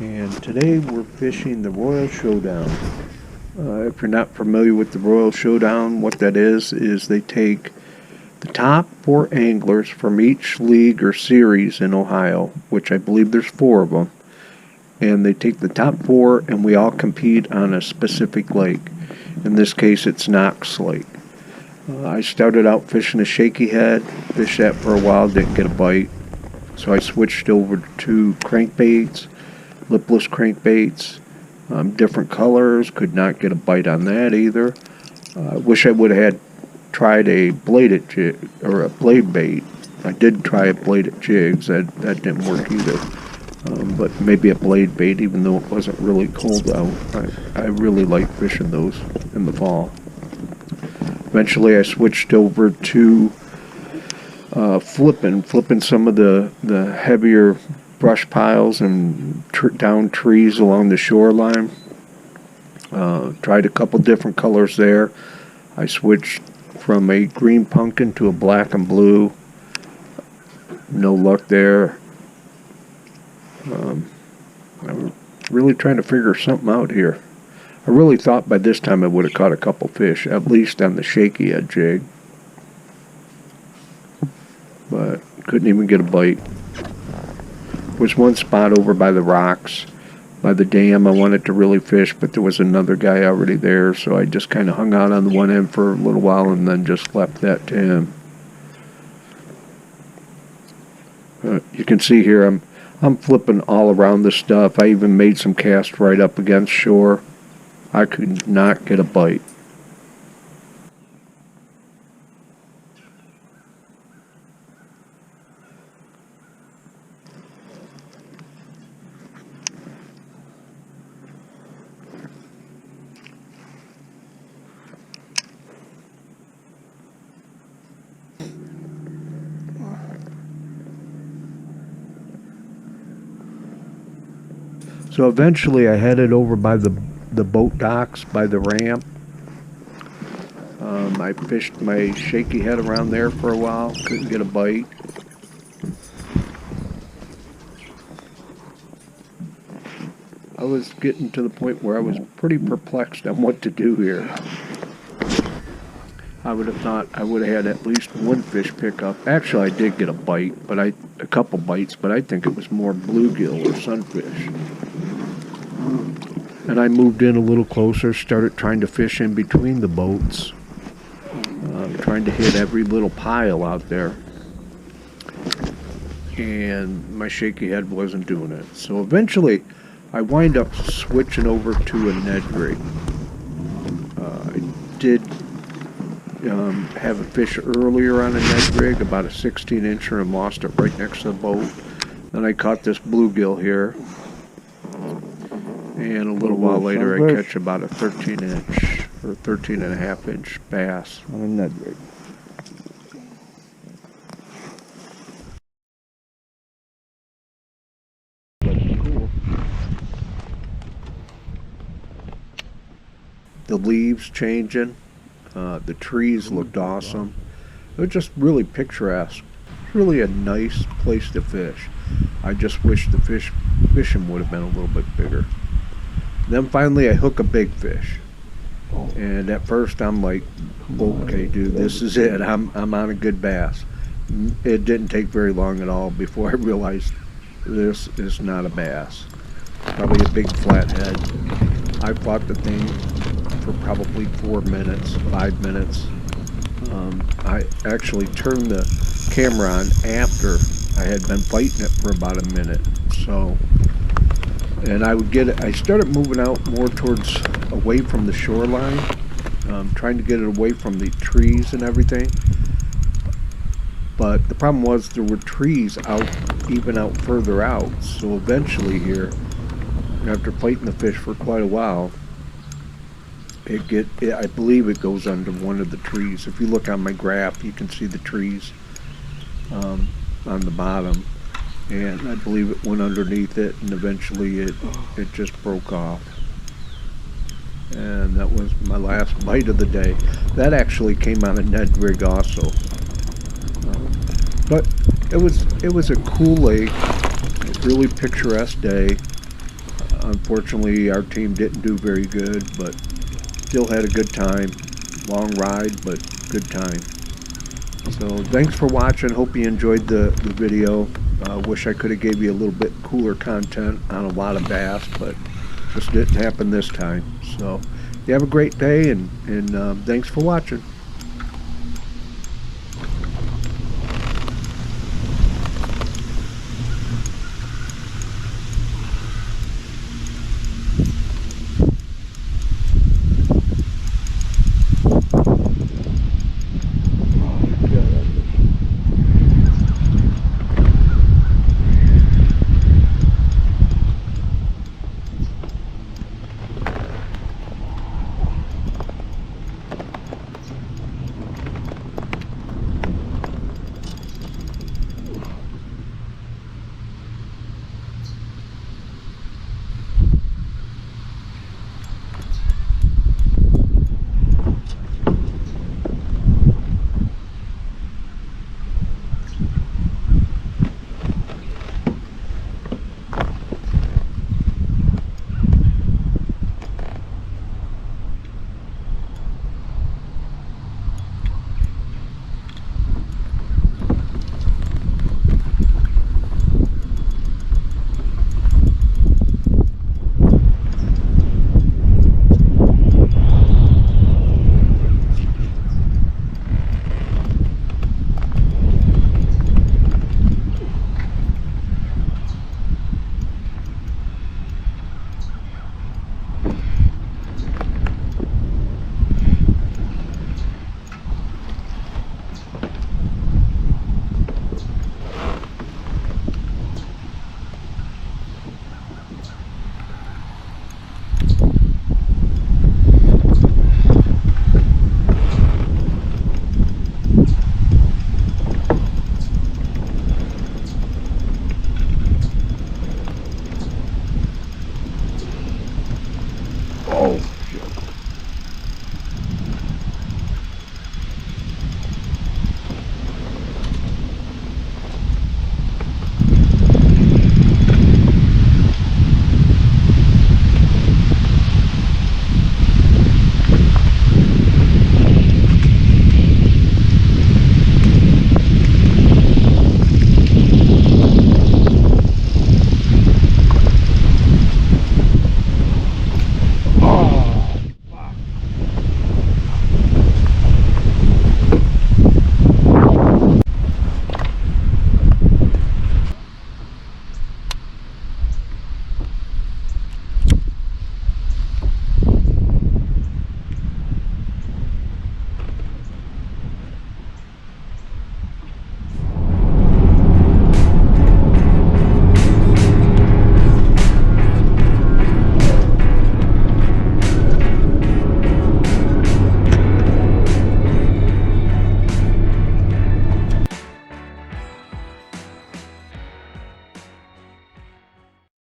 and today we're fishing the Royal Showdown. If you're not familiar with the Royal Showdown, what that is they take the top 4 anglers from each league or series in Ohio, which I believe there's 4 of them, and they take the top 4 and we all compete on a specific lake. In this case it's Knox Lake. I started out fishing a shaky head, fished that for a while, didn't get a bite, so I switched over to crankbaits, lipless crankbaits, different colors, could not get a bite on that either. I wish I would have tried a bladed jig or a blade bait. I did try a bladed jigs, that didn't work either. But maybe a blade bait, even though it wasn't really cold out. I really like fishing those in the fall. Eventually I switched over to flipping some of the heavier brush piles and down trees along the shoreline. Tried a couple different colors there. I switched from a green pumpkin to a black and blue. No luck there. I'm really trying to figure something out here. I really thought by this time I would have caught a couple fish, at least on the shaky head jig. But couldn't even get a bite. Was one spot over by the rocks, by the dam I wanted to really fish, but there was another guy already there, so I just kind of hung out on the one end for a little while and then just left that to him. You can see here I'm flipping all around this stuff. I even made some casts right up against shore. I could not get a bite. So eventually I headed over by the boat docks, by the ramp. I fished my shaky head around there for a while, couldn't get a bite. I was getting to the point where I was pretty perplexed on what to do here. I would have thought I would have had at least one fish pick up. Actually, I did get a bite, but a couple bites, but I think it was more bluegill or sunfish. And I moved in a little closer, started trying to fish in between the boats, trying to hit every little pile out there. And my shaky head wasn't doing it. So eventually, I wind up switching over to a Ned rig. I did have a fish earlier on a Ned rig, about a 16-incher, and lost it right next to the boat. Then I caught this bluegill here. And a little while later, I catch about a 13-inch or 13.5-inch bass on a Ned rig. Cool. The leaves changing, the trees looked awesome. It was just really picturesque. It's really a nice place to fish. I just wish the fishing would have been a little bit bigger. Then finally I hook a big fish, and at first I'm like, okay dude, this is it, I'm on a good bass. It didn't take very long at all before I realized this is not a bass. Probably a big flathead. I fought the thing for probably 4 minutes, 5 minutes. I actually turned the camera on after I had been fighting it for about a minute. So, and I started moving out more towards away from the shoreline, trying to get it away from the trees and everything. But the problem was there were trees even out further out. So eventually here, after fighting the fish for quite a while, I believe it goes under one of the trees. If you look on my graph, you can see the trees on the bottom. And I believe it went underneath it, and eventually it just broke off. And that was my last bite of the day. That actually came on a Ned rig also. But it was a cool lake, a really picturesque day. Unfortunately, our team didn't do very good, but still had a good time. Long ride, but good time. So thanks for watching. Hope you enjoyed the video. Wish I could have gave you a little bit cooler content on a lot of bass, but just didn't happen this time. So you have a great day, and thanks for watching.